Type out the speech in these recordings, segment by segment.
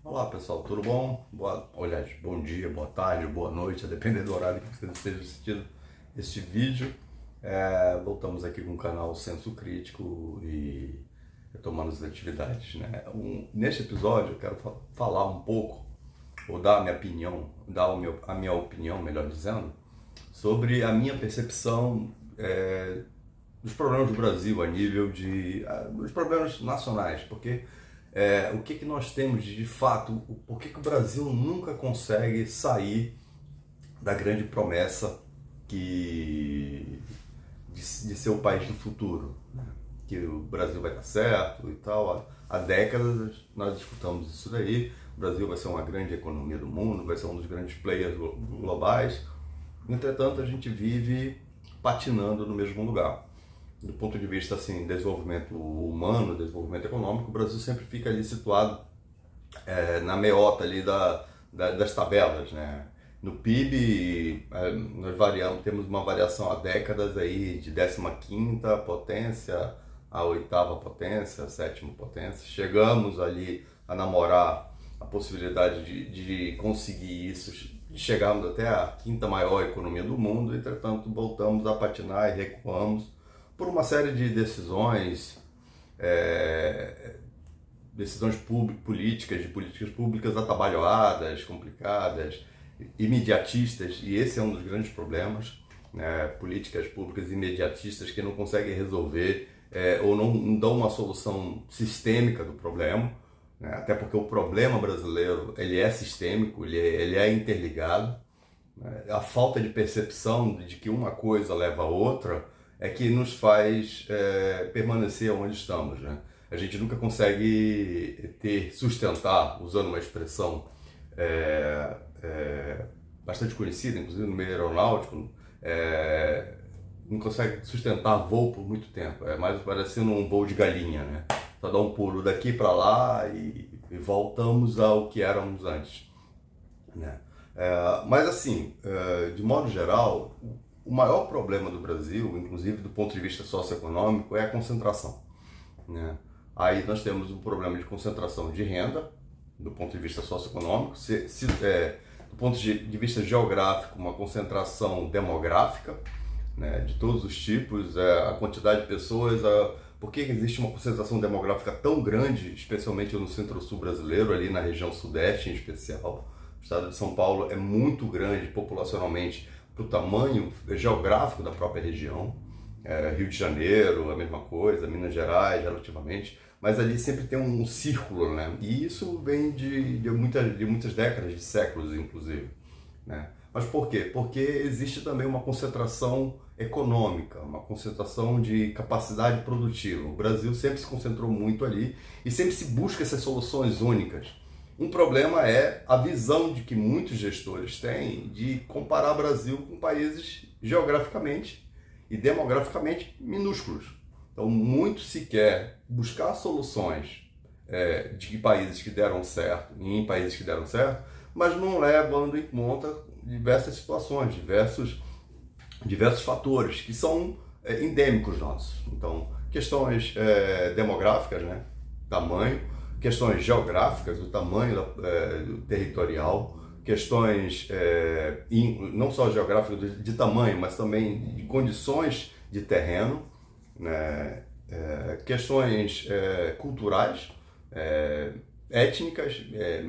Olá pessoal, tudo bom? Aliás, bom dia, boa tarde, boa noite, a depender do horário que você esteja assistindo este vídeo. Voltamos aqui com o canal Senso Crítico e retomando as atividades, né? Neste episódio eu quero falar um pouco, ou dar a minha opinião, a minha opinião, melhor dizendo, sobre a minha percepção dos problemas do Brasil a nível dos problemas nacionais, porque o que nós temos de fato, por que o Brasil nunca consegue sair da grande promessa de ser o país do futuro, né? Que o Brasil vai dar certo e tal. Há décadas nós escutamos isso daí, o Brasil vai ser uma grande economia do mundo, vai ser um dos grandes players globais. Entretanto, a gente vive patinando no mesmo lugar. Do ponto de vista assim, desenvolvimento humano, desenvolvimento econômico, o Brasil sempre fica ali situado na meota ali das tabelas, né? No PIB, nós temos uma variação há décadas aí de 15ª potência a 8ª potência, a 7ª potência. Chegamos ali a namorar a possibilidade de conseguir isso, de chegarmos até a 5ª maior economia do mundo. Entretanto, voltamos a patinar e recuamos por uma série de decisões, políticas, de políticas públicas atabalhoadas, complicadas, imediatistas, e esse é um dos grandes problemas, né? Políticas públicas imediatistas que não conseguem resolver ou não dão uma solução sistêmica do problema, né? Até porque o problema brasileiro ele é sistêmico, ele é interligado, né? A falta de percepção de que uma coisa leva a outra é que nos faz permanecer onde estamos, né? A gente nunca consegue sustentar, usando uma expressão bastante conhecida, inclusive no meio aeronáutico, não consegue sustentar voo por muito tempo. É mais parecendo um voo de galinha, né? Só dá um pulo daqui para lá e voltamos ao que éramos antes, né? Mas assim, de modo geral, o maior problema do Brasil, inclusive do ponto de vista socioeconômico, é a concentração, né? Aí nós temos um problema de concentração de renda, do ponto de vista socioeconômico, do ponto de vista geográfico, uma concentração demográfica, né, de todos os tipos, a quantidade de pessoas, por que existe uma concentração demográfica tão grande, especialmente no centro-sul brasileiro, ali na região sudeste em especial. O estado de São Paulo é muito grande populacionalmente, para o tamanho geográfico da própria região. Rio de Janeiro, a mesma coisa, Minas Gerais, relativamente, mas ali sempre tem um círculo, né? E isso vem de muitas décadas, de séculos, inclusive, né? Mas por quê? Porque existe também uma concentração econômica, uma concentração de capacidade produtiva. O Brasil sempre se concentrou muito ali e sempre se busca essas soluções únicas. Um problema é a visão de que muitos gestores têm de comparar o Brasil com países geograficamente e demograficamente minúsculos. Então, muito se quer buscar soluções de países que deram certo, em países que deram certo, mas não levando em conta diversas situações, diversos fatores que são endêmicos nossos. Então, questões demográficas, né? Tamanho, questões geográficas, o tamanho territorial, questões não só geográficas de tamanho, mas também de condições de terreno, né? Questões culturais, étnicas.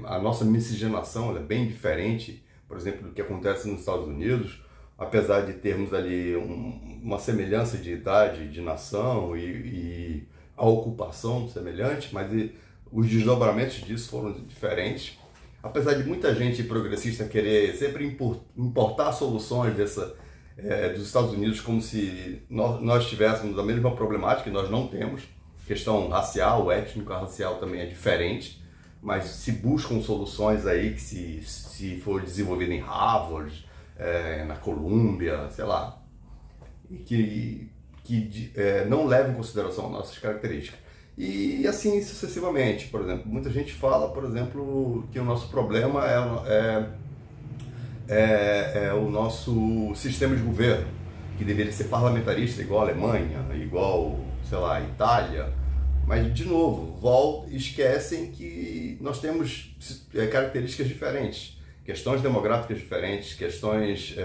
A nossa miscigenação é bem diferente, por exemplo, do que acontece nos Estados Unidos, apesar de termos ali uma semelhança de idade, de nação e a ocupação semelhante, mas os desdobramentos disso foram diferentes. Apesar de muita gente progressista querer sempre importar soluções dos Estados Unidos como se nós tivéssemos a mesma problemática, que nós não temos. Questão racial, étnico-racial também é diferente, mas se buscam soluções aí que se for desenvolvido em Harvard, na Colômbia, sei lá, e que não levam em consideração nossas características. E assim sucessivamente. Por exemplo, muita gente fala, por exemplo, que o nosso problema é o nosso sistema de governo, que deveria ser parlamentarista, igual a Alemanha, igual, sei lá, a Itália, Mas, de novo, esquecem que nós temos características diferentes, questões demográficas diferentes, questões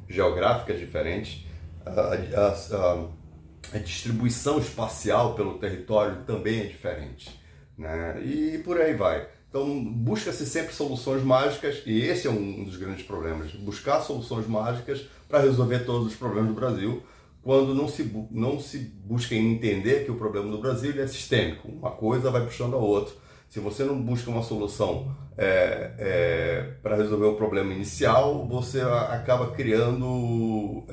geográficas diferentes, a distribuição espacial pelo território também é diferente, né? E por aí vai. Então, busca-se sempre soluções mágicas, e esse é um dos grandes problemas, buscar soluções mágicas para resolver todos os problemas do Brasil, quando não se busca entender que o problema do Brasil é sistêmico, uma coisa vai puxando a outra. Se você não busca uma solução para resolver o problema inicial, você acaba criando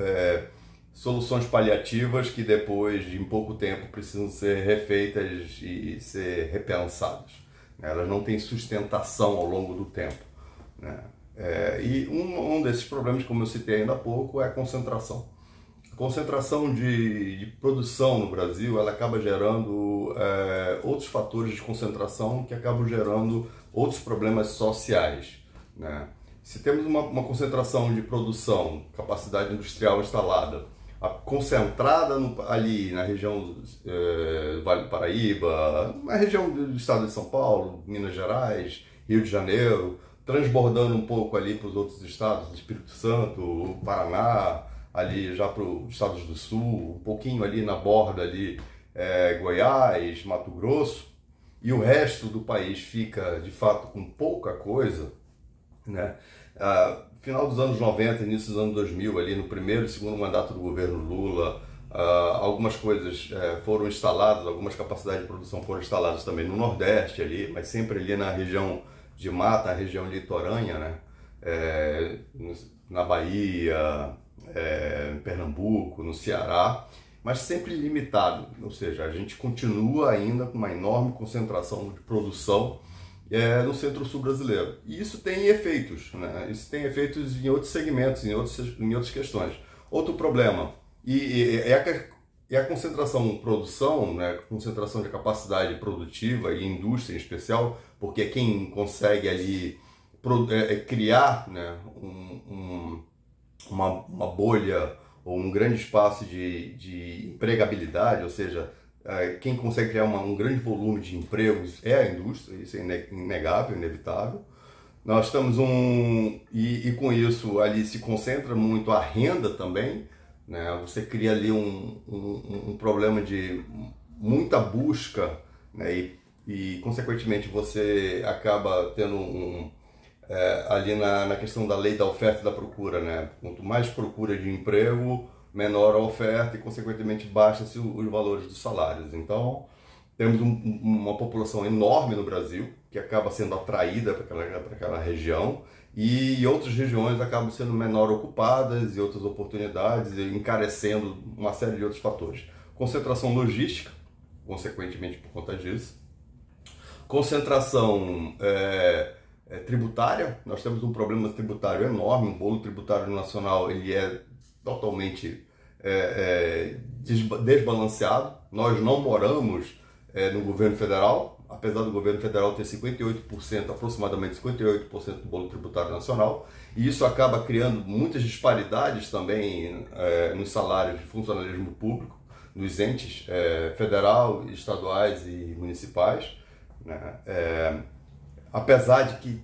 soluções paliativas que depois, em pouco tempo, precisam ser refeitas e ser repensadas. Elas não têm sustentação ao longo do tempo, né? E um desses problemas, como eu citei ainda há pouco, é a concentração. A concentração de produção no Brasil, ela acaba gerando outros fatores de concentração que acabam gerando outros problemas sociais, né? Se temos uma concentração de produção, capacidade industrial instalada, concentrada ali na região do Vale do Paraíba, na região do estado de São Paulo, Minas Gerais, Rio de Janeiro, transbordando um pouco ali para os outros estados, Espírito Santo, Paraná, ali já para os estados do Sul, um pouquinho ali na borda ali, Goiás, Mato Grosso, e o resto do país fica de fato com pouca coisa, né? Final dos anos 90, início dos anos 2000, ali no primeiro e segundo mandato do governo Lula, algumas coisas foram instaladas, algumas capacidades de produção foram instaladas também no Nordeste ali, mas sempre ali na região de mata, a região litorânea, né? Na Bahia, em Pernambuco, no Ceará, mas sempre limitado, ou seja, a gente continua ainda com uma enorme concentração de produção no centro-sul brasileiro. E isso tem efeitos, né? Isso tem efeitos em outros segmentos, em outras questões. Outro problema é a concentração de produção, né? Concentração de capacidade produtiva e indústria em especial, porque é quem consegue ali criar, né? Uma bolha ou um grande espaço de empregabilidade, ou seja, quem consegue criar um grande volume de empregos é a indústria, isso é inegável, inevitável. Nós estamos e com isso ali se concentra muito a renda também, né? Você cria ali um problema de muita busca, né? E consequentemente você acaba tendo ali na questão da lei da oferta e da procura, né? Quanto mais procura de emprego, menor a oferta e, consequentemente, baixam-se os valores dos salários. Então, temos uma população enorme no Brasil que acaba sendo atraída para aquela região e outras regiões acabam sendo menor ocupadas e outras oportunidades, encarecendo uma série de outros fatores. Concentração logística, consequentemente por conta disso. Concentração tributária, nós temos um problema tributário enorme, um bolo tributário nacional ele é totalmente desbalanceado. Nós não moramos no governo federal, apesar do governo federal ter 58%, aproximadamente 58% do bolo tributário nacional, e isso acaba criando muitas disparidades também nos salários de funcionalismo público, nos entes federal, estaduais e municipais, né? Apesar de que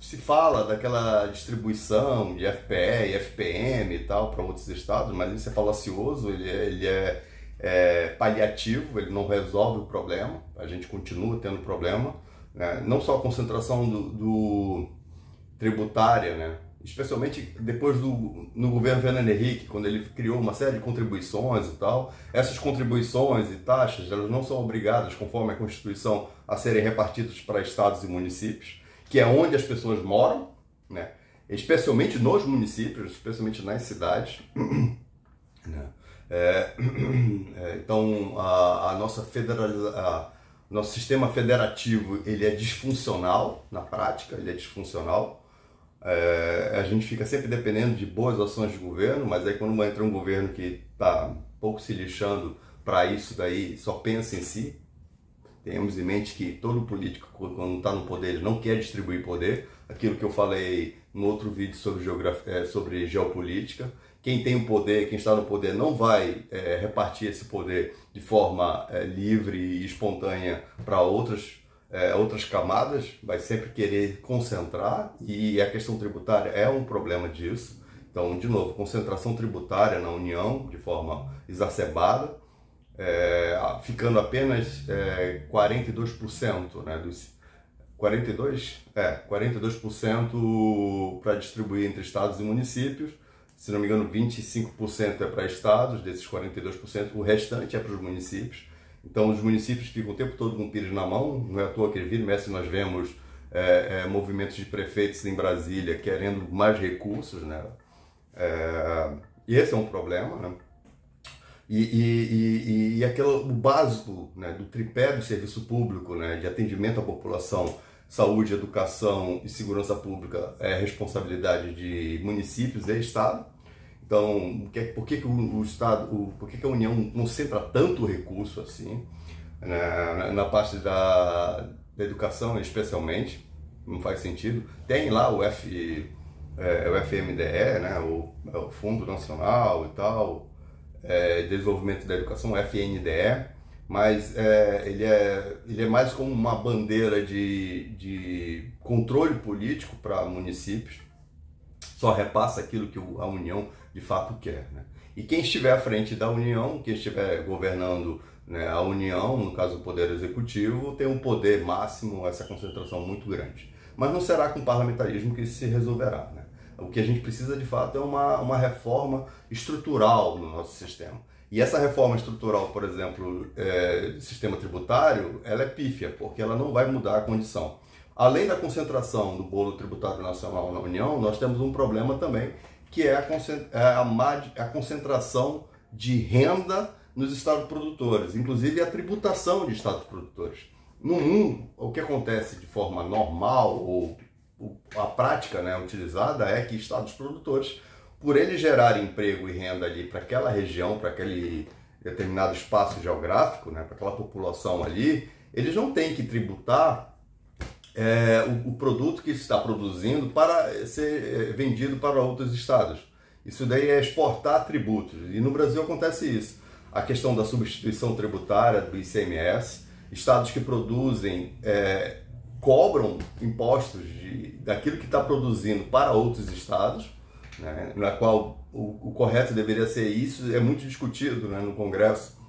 se fala daquela distribuição de FPE e FPM e tal para outros estados, mas isso é falacioso, ele é paliativo, ele não resolve o problema, a gente continua tendo problema, né? Não só a concentração do tributária, né? Especialmente depois no governo Fernando Henrique, quando ele criou uma série de contribuições e tal. Essas contribuições e taxas, elas não são obrigadas, conforme a Constituição, a serem repartidas para estados e municípios, que é onde as pessoas moram, né? Especialmente nos municípios, especialmente nas cidades, né? Então, nosso sistema federativo ele é disfuncional, na prática, ele é disfuncional. A gente fica sempre dependendo de boas ações de governo, mas aí quando entra um governo que está um pouco se lixando para isso daí, só pensa em si. Tenhamos em mente que todo político, quando está no poder, ele não quer distribuir poder. Aquilo que eu falei no outro vídeo sobre geopolítica, quem tem o poder, quem está no poder, não vai repartir esse poder de forma livre e espontânea para outras camadas, vai sempre querer concentrar, e a questão tributária é um problema disso. Então, de novo, concentração tributária na União de forma exacerbada, ficando apenas 42%, né, dos 42% para distribuir entre estados e municípios. Se não me engano, 25% é para estados, desses 42%, o restante é para os municípios. Então, os municípios ficam o tempo todo com o pires na mão, não é à toa que vira e mexe nós vemos movimentos de prefeitos em Brasília querendo mais recursos, né? E esse é um problema, né? E o básico, né, do tripé do serviço público, né, de atendimento à população, saúde, educação e segurança pública é responsabilidade de municípios e Estado. Então, por que o Estado, por que a União concentra tanto recurso assim, né, na parte da educação especialmente? Não faz sentido. Tem lá o FMDE, né, o Fundo Nacional e tal, Desenvolvimento da Educação, o FNDE, mas ele é mais como uma bandeira de controle político para municípios, só repassa aquilo que a União de fato quer, né? E quem estiver à frente da União, quem estiver governando, né, a União, no caso o Poder Executivo, tem um poder máximo, essa concentração muito grande. Mas não será com o parlamentarismo que isso se resolverá, né? O que a gente precisa de fato é uma reforma estrutural no nosso sistema. E essa reforma estrutural, por exemplo, do sistema tributário, ela é pífia, porque ela não vai mudar a condição. Além da concentração do bolo tributário nacional na União, nós temos um problema também, que é a concentração de renda nos estados produtores, inclusive a tributação de estados produtores. No mundo, o que acontece de forma normal, ou a prática, né, utilizada, é que estados produtores, por eles gerarem emprego e renda ali para aquela região, para aquele determinado espaço geográfico, né, para aquela população ali, eles não têm que tributar o produto que está produzindo para ser vendido para outros estados. Isso daí é exportar tributos. E no Brasil acontece isso. A questão da substituição tributária do ICMS, estados que produzem cobram impostos daquilo que está produzindo para outros estados, né, na qual o correto deveria ser isso, é muito discutido, né, no Congresso,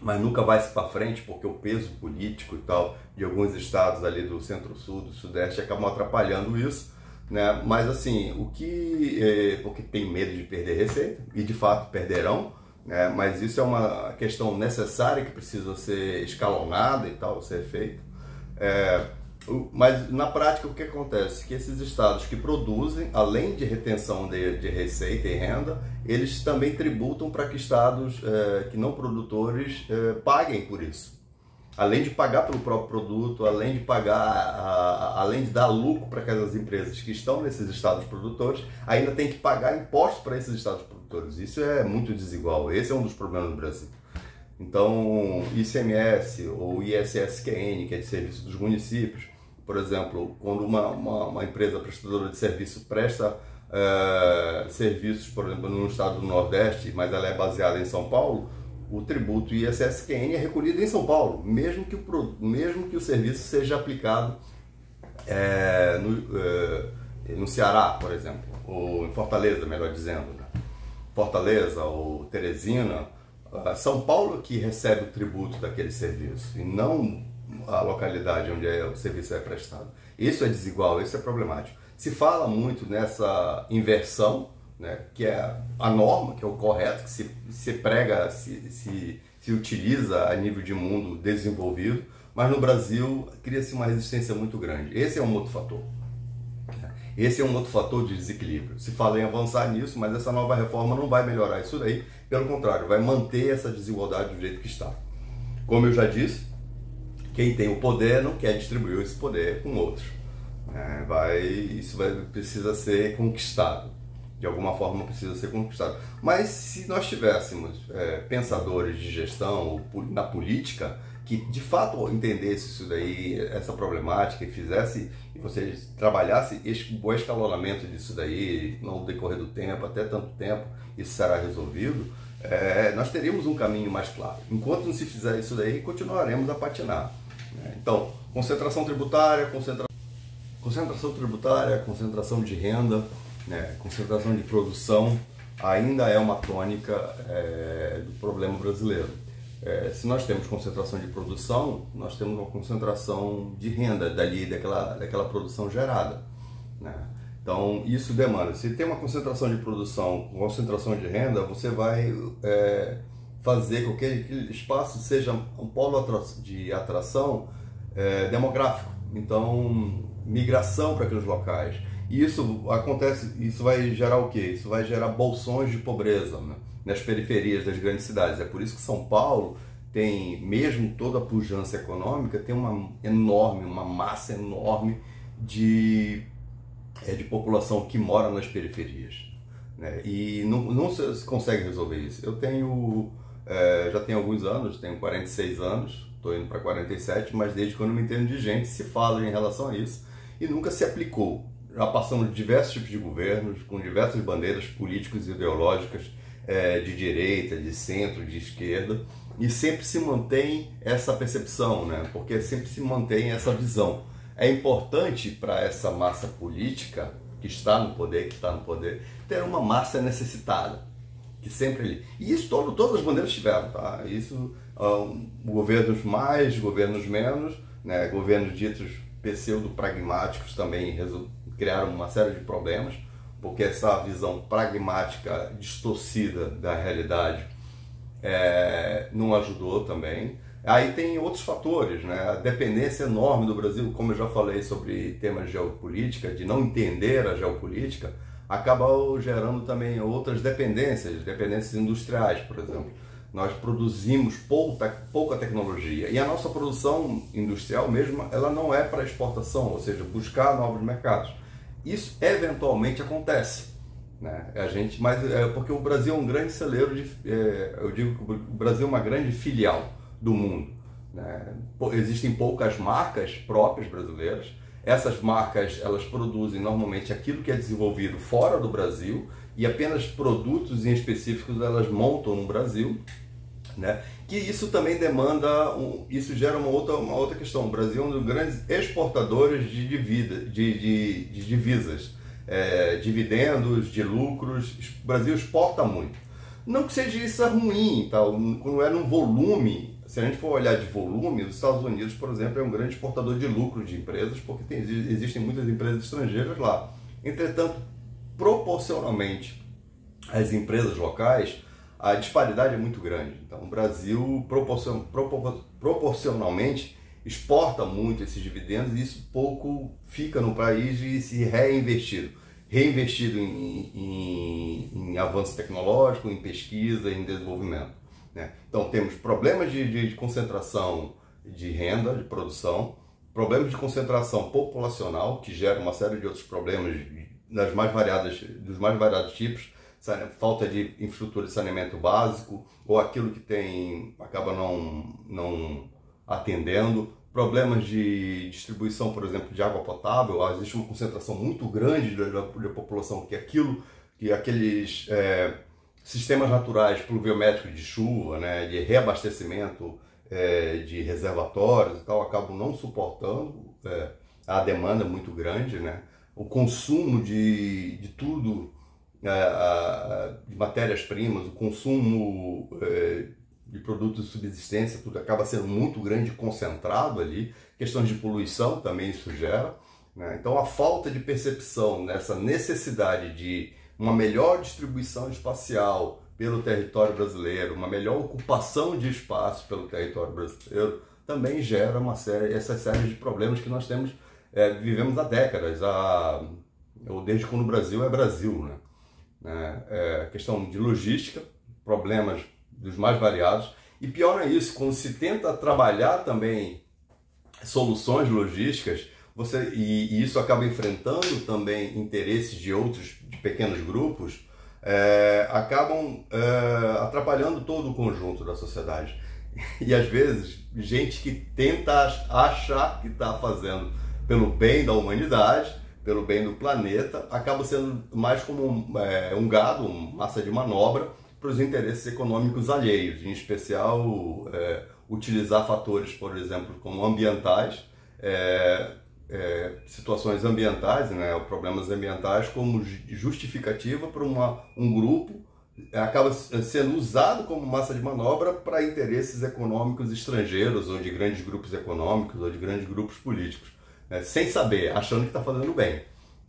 mas nunca vai se para frente, porque o peso político e tal de alguns estados ali do Centro-Sul, do Sudeste, acabam atrapalhando isso, né? Mas assim, porque tem medo de perder receita, e de fato perderão, né? Mas isso é uma questão necessária que precisa ser escalonada e tal, ser feito. Mas na prática o que acontece? Que esses estados que produzem, além de retenção de receita e renda, eles também tributam para que estados que não produtores paguem por isso. Além de pagar pelo próprio produto, além de pagar, além de dar lucro para aquelas empresas que estão nesses estados produtores, ainda tem que pagar impostos para esses estados produtores. Isso é muito desigual, esse é um dos problemas do Brasil. Então, ICMS ou ISSQN, que é de serviço dos municípios, por exemplo, quando uma empresa prestadora de serviço presta serviços, por exemplo, no estado do Nordeste, mas ela é baseada em São Paulo, o tributo ISSQN é recolhido em São Paulo, mesmo que o serviço seja aplicado no Ceará, por exemplo, ou em Fortaleza, melhor dizendo, né? Fortaleza ou Teresina, São Paulo que recebe o tributo daquele serviço, e não a localidade onde o serviço é prestado. Isso é desigual, isso é problemático. Se fala muito nessa inversão, né, que é a norma, que é o correto, que se prega, se utiliza a nível de mundo desenvolvido, mas no Brasil cria-se uma resistência muito grande. Esse é um outro fator. Esse é um outro fator de desequilíbrio. Se fala em avançar nisso, mas essa nova reforma não vai melhorar isso daí, pelo contrário, vai manter essa desigualdade do jeito que está. Como eu já disse, quem tem o poder não quer distribuir esse poder com outros. Precisa ser conquistado. De alguma forma precisa ser conquistado. Mas se nós tivéssemos pensadores de gestão na política que de fato entendesse isso daí, essa problemática, e fizesse, e você trabalhasse o escalonamento disso daí no decorrer do tempo, até tanto tempo, isso será resolvido, nós teríamos um caminho mais claro. Enquanto não se fizer isso daí, continuaremos a patinar, né? Então, concentração tributária, concentração de renda, né, concentração de produção, ainda é uma tônica do problema brasileiro. Se nós temos concentração de produção, nós temos uma concentração de renda daquela produção gerada, né? Então isso demanda, se tem uma concentração de produção, concentração de renda, você vai fazer com que aquele espaço seja um polo de atração demográfico, então migração para aqueles locais. E isso acontece, isso vai gerar o quê? Isso vai gerar bolsões de pobreza, né, nas periferias das grandes cidades. É por isso que São Paulo tem, mesmo toda a pujança econômica, tem uma massa enorme de população que mora nas periferias, né? E não se consegue resolver isso. Eu já tenho alguns anos, tenho 46 anos, estou indo para 47, mas desde quando eu me entendo de gente se fala em relação a isso e nunca se aplicou. Já passamos de diversos tipos de governos, com diversas bandeiras políticas e ideológicas, de direita, de centro, de esquerda, e sempre se mantém essa percepção, né? Porque sempre se mantém essa visão. É importante para essa massa política que está no poder, ter uma massa necessitada, que sempre... E isso todas as bandeiras tiveram, tá? Isso, governos mais, governos menos, né? Governos ditos pseudo-pragmáticos também criaram uma série de problemas, porque essa visão pragmática distorcida da realidade não ajudou também. Aí tem outros fatores, né? A dependência enorme do Brasil, como eu já falei sobre temas de geopolítica, de não entender a geopolítica, acaba gerando também outras dependências industriais, por exemplo. Nós produzimos pouca tecnologia, e a nossa produção industrial mesmo, ela não é para exportação, ou seja, buscar novos mercados. Isso eventualmente acontece, né? Porque o Brasil é um grande celeiro eu digo que o Brasil é uma grande filial do mundo, né? Existem poucas marcas próprias brasileiras. Essas marcas, elas produzem normalmente aquilo que é desenvolvido fora do Brasil, e apenas produtos em específicos elas montam no Brasil, né? Que isso também demanda, isso gera uma outra questão. O Brasil é um dos grandes exportadores de divisas, dividendos, de lucros. O Brasil exporta muito. Não que seja isso ruim, tá? Quando é num volume, se a gente for olhar de volume, os Estados Unidos, por exemplo, é um grande exportador de lucro de empresas, porque existem muitas empresas estrangeiras lá. Entretanto, proporcionalmente às empresas locais, a disparidade é muito grande. Então, o Brasil proporcionalmente exporta muito esses dividendos, e isso pouco fica no país e se reinvestido em avanço tecnológico, em pesquisa, em desenvolvimento, né? Então, temos problemas de concentração de renda, de produção, problemas de concentração populacional, que geram uma série de outros problemas dos mais variados tipos, falta de infraestrutura de saneamento básico, ou aquilo que tem acaba não atendendo, problemas de distribuição, por exemplo, de água potável. Existe uma concentração muito grande da população que aqueles sistemas naturais pluviométricos de chuva, né, de reabastecimento de reservatórios e tal, acabam não suportando a demanda muito grande, né? O consumo de tudo, de matérias-primas, o consumo de produtos de subsistência, tudo acaba sendo muito grande e concentrado ali. Questões de poluição também isso gera, né? Então a falta de percepção nessa necessidade de uma melhor distribuição espacial pelo território brasileiro, uma melhor ocupação de espaço pelo território brasileiro, também gera essa série de problemas que nós vivemos há décadas, ou desde quando o Brasil é Brasil, né? Questão de logística, problemas dos mais variados, e pior não é isso, quando se tenta trabalhar também soluções logísticas, e isso acaba enfrentando também interesses de pequenos grupos, acabam atrapalhando todo o conjunto da sociedade. E às vezes, gente que tenta achar que está fazendo pelo bem da humanidade, pelo bem do planeta, acaba sendo mais como um gado, uma massa de manobra para os interesses econômicos alheios, em especial utilizar fatores, por exemplo, como ambientais, situações ambientais, né, problemas ambientais, como justificativa para um grupo, acaba sendo usado como massa de manobra para interesses econômicos estrangeiros, ou de grandes grupos econômicos, ou de grandes grupos políticos, né, sem saber, achando que está fazendo bem.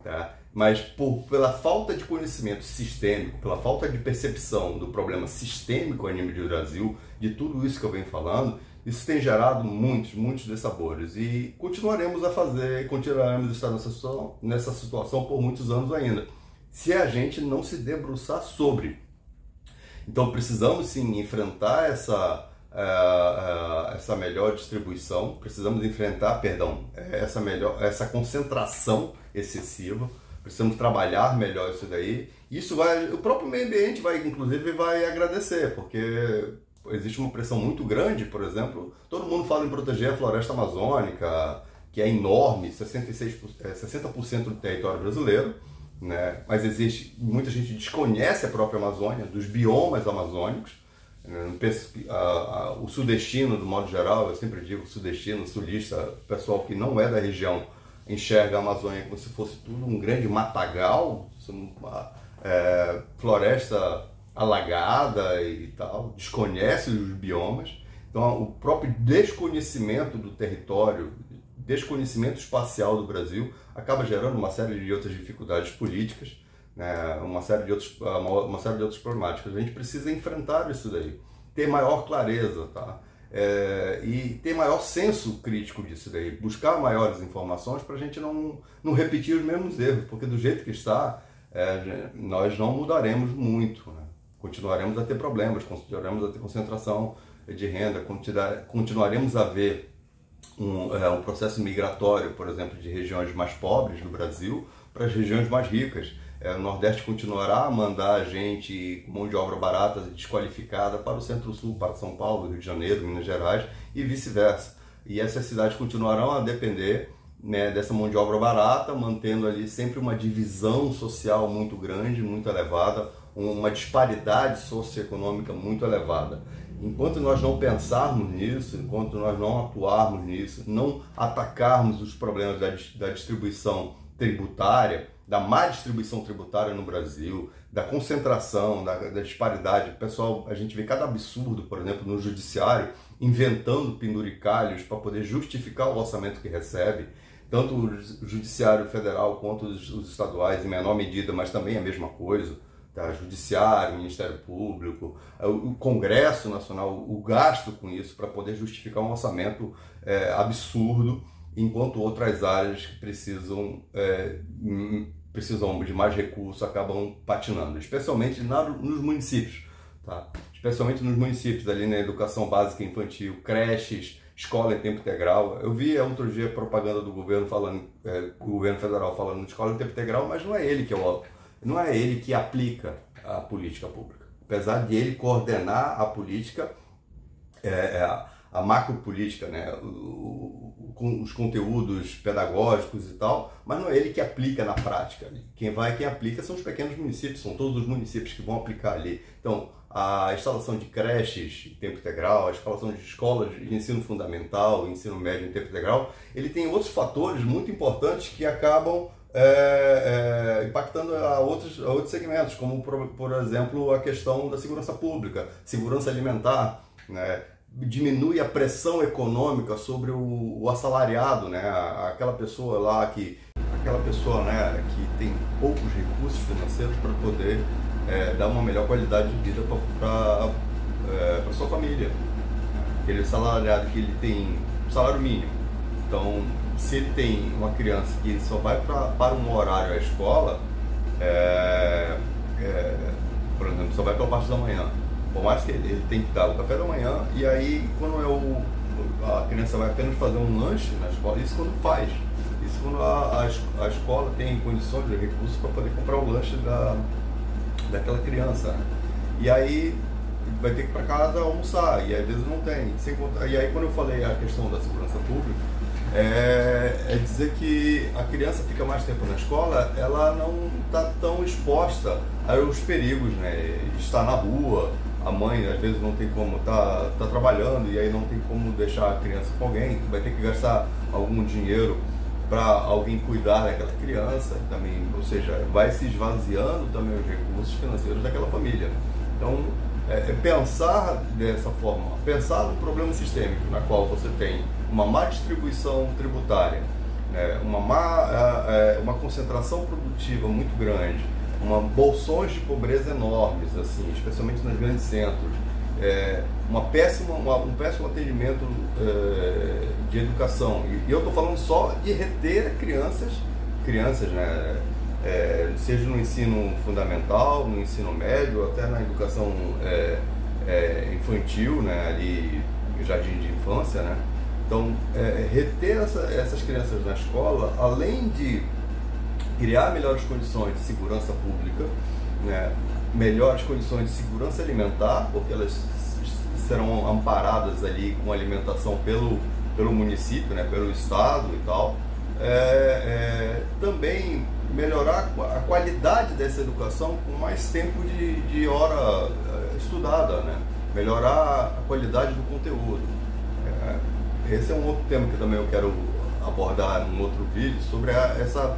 Tá? Mas pela falta de conhecimento sistêmico, pela falta de percepção do problema sistêmico a nível do Brasil, de tudo isso que eu venho falando, isso tem gerado muitos dessabores. E continuaremos a fazer, continuaremos a estar nessa situação por muitos anos ainda, se a gente não se debruçar sobre. Então precisamos sim enfrentar essa melhor distribuição, precisamos enfrentar, essa concentração excessiva, precisamos trabalhar melhor isso daí. Isso o próprio meio ambiente inclusive vai agradecer, porque existe uma pressão muito grande. Por exemplo, todo mundo fala em proteger a floresta amazônica, que é enorme, 60% do território brasileiro, né? Mas muita gente desconhece a própria Amazônia, dos biomas amazônicos. O sudestino, do modo geral, eu sempre digo sudestino, sulista, pessoal que não é da região, enxerga a Amazônia como se fosse tudo um grande matagal, uma floresta alagada e tal, desconhece os biomas. Então, o próprio desconhecimento do território, desconhecimento espacial do Brasil, acaba gerando uma série de outras dificuldades políticas, né, uma série de outras problemáticas. A gente precisa enfrentar isso daí, ter maior clareza, tá? E ter maior senso crítico disso daí, buscar maiores informações para a gente não repetir os mesmos erros, porque do jeito que está, nós não mudaremos muito, né? Continuaremos a ter problemas, continuaremos a ter concentração de renda, continuaremos a ver um processo migratório, por exemplo, de regiões mais pobres do Brasil para as regiões mais ricas. O Nordeste continuará a mandar gente com mão de obra barata desqualificada para o Centro-Sul, para São Paulo, Rio de Janeiro, Minas Gerais e vice-versa. E essas cidades continuarão a depender, né, dessa mão de obra barata, mantendo ali sempre uma divisão social muito grande, muito elevada, uma disparidade socioeconômica muito elevada. Enquanto nós não pensarmos nisso, enquanto nós não atuarmos nisso, não atacarmos os problemas da distribuição tributária, da má distribuição tributária no Brasil, da concentração, da disparidade. Pessoal, a gente vê cada absurdo, por exemplo, no judiciário, inventando penduricalhos para poder justificar o orçamento que recebe. Tanto o judiciário federal quanto os estaduais, em menor medida, mas também a mesma coisa. Tá? Judiciário, Ministério Público, o Congresso Nacional, o gasto com isso para poder justificar um orçamento absurdo, enquanto outras áreas que precisam de mais recursos acabam patinando, especialmente nos municípios, tá? Especialmente nos municípios, ali na educação básica infantil, creches, escola em tempo integral. Eu vi outro dia propaganda do governo o governo federal falando de escola em tempo integral, mas não é ele que aplica a política pública. Apesar de ele coordenar a política, a macropolítica, né, os conteúdos pedagógicos e tal, mas não é ele que aplica na prática. Quem aplica são os pequenos municípios, são todos os municípios que vão aplicar ali. Então, a instalação de creches em tempo integral, a instalação de escolas de ensino fundamental, ensino médio em tempo integral, ele tem outros fatores muito importantes que acabam impactando a outros segmentos, como, por exemplo, a questão da segurança pública, segurança alimentar, né? Diminui a pressão econômica sobre o assalariado, né? Aquela pessoa lá que tem poucos recursos financeiros para poder dar uma melhor qualidade de vida para sua família. Aquele assalariado que ele tem salário mínimo. Então, se ele tem uma criança que só vai para um horário à escola, por exemplo, só vai pela parte da manhã, por mais que ele tem que dar o café da manhã, e aí quando a criança vai apenas fazer um lanche na escola, isso quando faz. Isso quando a escola tem condições de recursos para poder comprar o lanche daquela criança. E aí vai ter que ir para casa almoçar, e às vezes não tem. Sem contar, e aí quando eu falei a questão da segurança pública, é dizer que a criança fica mais tempo na escola, ela não está tão exposta aos perigos, né? De estar na rua, a mãe às vezes não tem como, tá trabalhando e aí não tem como deixar a criança com alguém, vai ter que gastar algum dinheiro para alguém cuidar daquela criança também, ou seja, vai se esvaziando também os recursos financeiros daquela família. Então, pensar dessa forma, pensar no problema sistêmico, na qual você tem uma má distribuição tributária, né, uma concentração produtiva muito grande, bolsões de pobreza enormes, assim, especialmente nos grandes centros, um péssimo atendimento de educação. E eu estou falando só de reter crianças, né, seja no ensino fundamental, no ensino médio, até na educação infantil, né, ali jardim de infância, né. Então, reter essas crianças na escola, além de criar melhores condições de segurança pública, né, melhores condições de segurança alimentar, porque elas serão amparadas ali com alimentação pelo município, né, pelo estado e tal. Também melhorar a qualidade dessa educação com mais tempo de hora estudada, né, melhorar a qualidade do conteúdo. Esse é um outro tema que também eu quero abordar num outro vídeo, sobre essa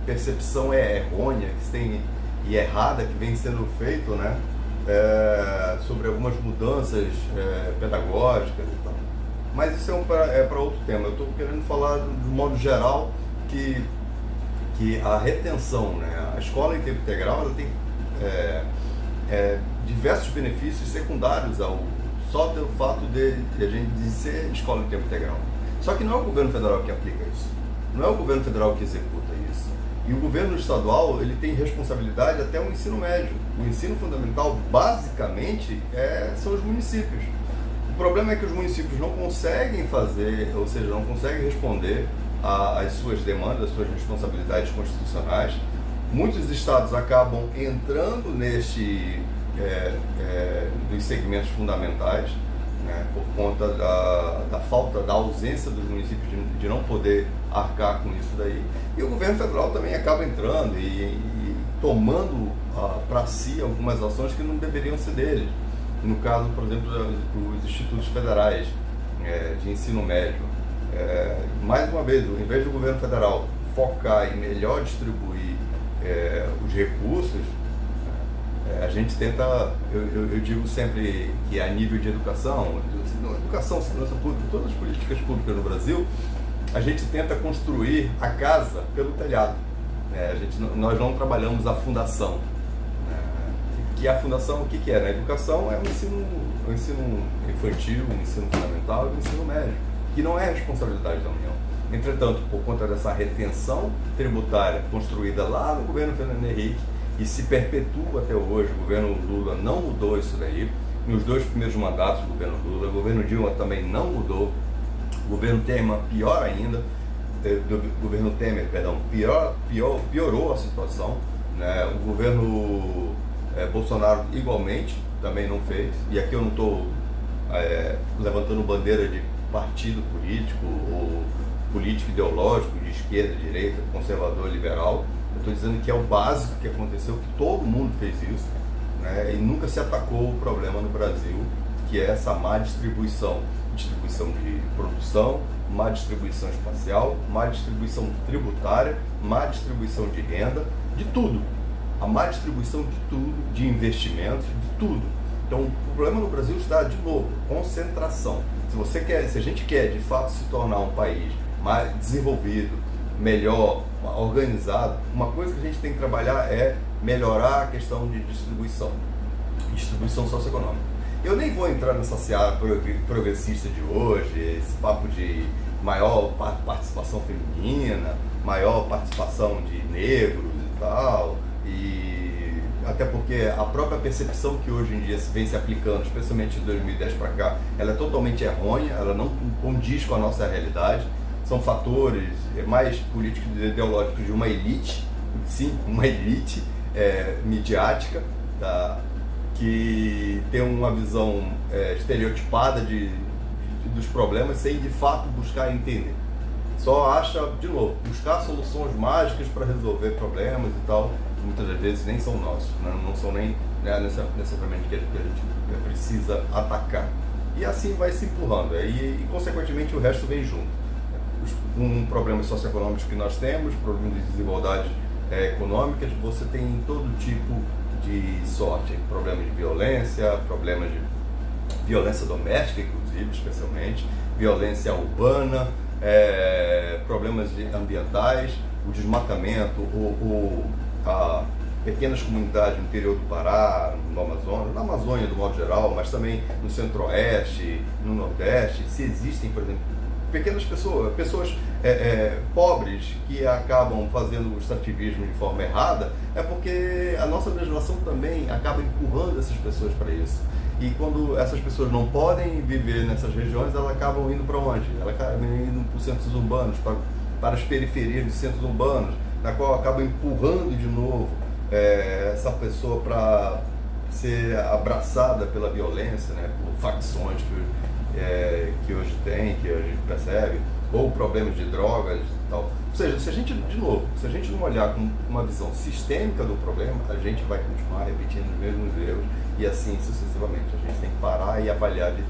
percepção errônea e errada que vem sendo feito, né, sobre algumas mudanças pedagógicas e tal. Mas isso é para outro tema. Eu estou querendo falar de modo geral que a retenção, né, a escola em tempo integral, ela tem diversos benefícios secundários só pelo fato de ser escola em tempo integral. Só que não é o governo federal que aplica isso, não é o governo federal que executa isso. E o governo estadual, ele tem responsabilidade até o ensino médio. O ensino fundamental, basicamente, são os municípios. O problema é que os municípios não conseguem fazer, ou seja, não conseguem responder às suas demandas, às suas responsabilidades constitucionais. Muitos estados acabam entrando dos segmentos fundamentais, né, por conta da falta, da ausência dos municípios de não poder arcar com isso daí. E o governo federal também acaba entrando e tomando para si algumas ações que não deveriam ser deles. No caso, por exemplo, dos institutos federais de ensino médio. Mais uma vez, ao invés do governo federal focar em melhor distribuir os recursos, a gente tenta, eu digo sempre que a nível de educação, segurança pública, todas as políticas públicas no Brasil, a gente tenta construir a casa pelo telhado. Nós não trabalhamos a fundação. Que a fundação, o que é? Na educação é o ensino infantil, o ensino fundamental e o ensino médio, que não é responsabilidade da União. Entretanto, por conta dessa retenção tributária construída lá no governo Fernando Henrique, e se perpetua até hoje, o governo Lula não mudou isso daí, nos 2 primeiros mandatos do governo Lula, o governo Dilma também não mudou, o governo Temer pior ainda, piorou a situação, né? O governo Bolsonaro igualmente também não fez, e aqui eu não estou levantando bandeira de partido político ou político ideológico de esquerda, direita, conservador, liberal. Eu estou dizendo que é o básico que aconteceu, que todo mundo fez isso, né? E nunca se atacou o problema no Brasil, que é essa má distribuição de produção, má distribuição espacial, má distribuição tributária, má distribuição de renda, de tudo. A má distribuição de tudo, de investimentos, de tudo. Então o problema no Brasil está, de novo, concentração. Se a gente quer de fato se tornar um país mais desenvolvido, melhor, organizado, uma coisa que a gente tem que trabalhar é melhorar a questão de distribuição socioeconômica. Eu nem vou entrar nessa seara progressista de hoje, esse papo de maior participação feminina, maior participação de negros e tal, e até porque a própria percepção que hoje em dia vem se aplicando, especialmente de 2010 para cá, ela é totalmente errônea, ela não condiz com a nossa realidade. São fatores mais políticos e ideológicos de uma elite, sim, uma elite midiática que tem uma visão estereotipada dos problemas sem de fato buscar entender. Só acha, de novo, buscar soluções mágicas para resolver problemas e tal, muitas das vezes nem são nossos, né? Não são nem necessariamente que a gente precisa atacar. E assim vai se empurrando, e consequentemente o resto vem junto. Problemas socioeconômicos que nós temos, problemas de desigualdade econômicas, você tem todo tipo de sorte, problemas de violência, problemas de violência doméstica, inclusive, especialmente, violência urbana, problemas ambientais, o desmatamento, pequenas comunidades no interior do Pará, no Amazonas, na Amazônia do modo geral, mas também no Centro-Oeste, no Nordeste, se existem, por exemplo, pequenas pessoas pobres que acabam fazendo o extrativismo de forma errada, é porque a nossa legislação também acaba empurrando essas pessoas para isso. E quando essas pessoas não podem viver nessas regiões, elas acabam indo para onde? Elas acabam indo para os centros urbanos, para as periferias dos centros urbanos, na qual acaba empurrando de novo essa pessoa para ser abraçada pela violência, né, por facções que hoje tem, que hoje percebe, ou problemas de drogas e tal. Ou seja, se a gente, de novo, se a gente não olhar com uma visão sistêmica do problema, a gente vai continuar repetindo os mesmos erros e assim sucessivamente. A gente tem que parar e avaliar de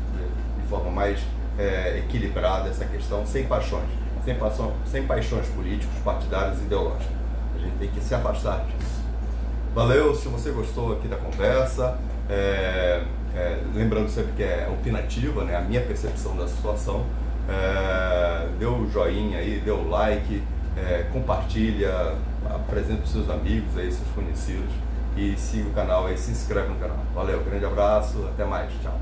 forma mais equilibrada essa questão, sem paixões, sem paixões políticos, partidárias e ideológicas. A gente tem que se afastar disso. Valeu, se você gostou aqui da conversa, lembrando sempre que é opinativa, né, a minha percepção da situação, dê o joinha aí, dê o like, compartilha, apresenta os seus amigos aí, seus conhecidos, e siga o canal aí, se inscreve no canal. Valeu, grande abraço, até mais, tchau.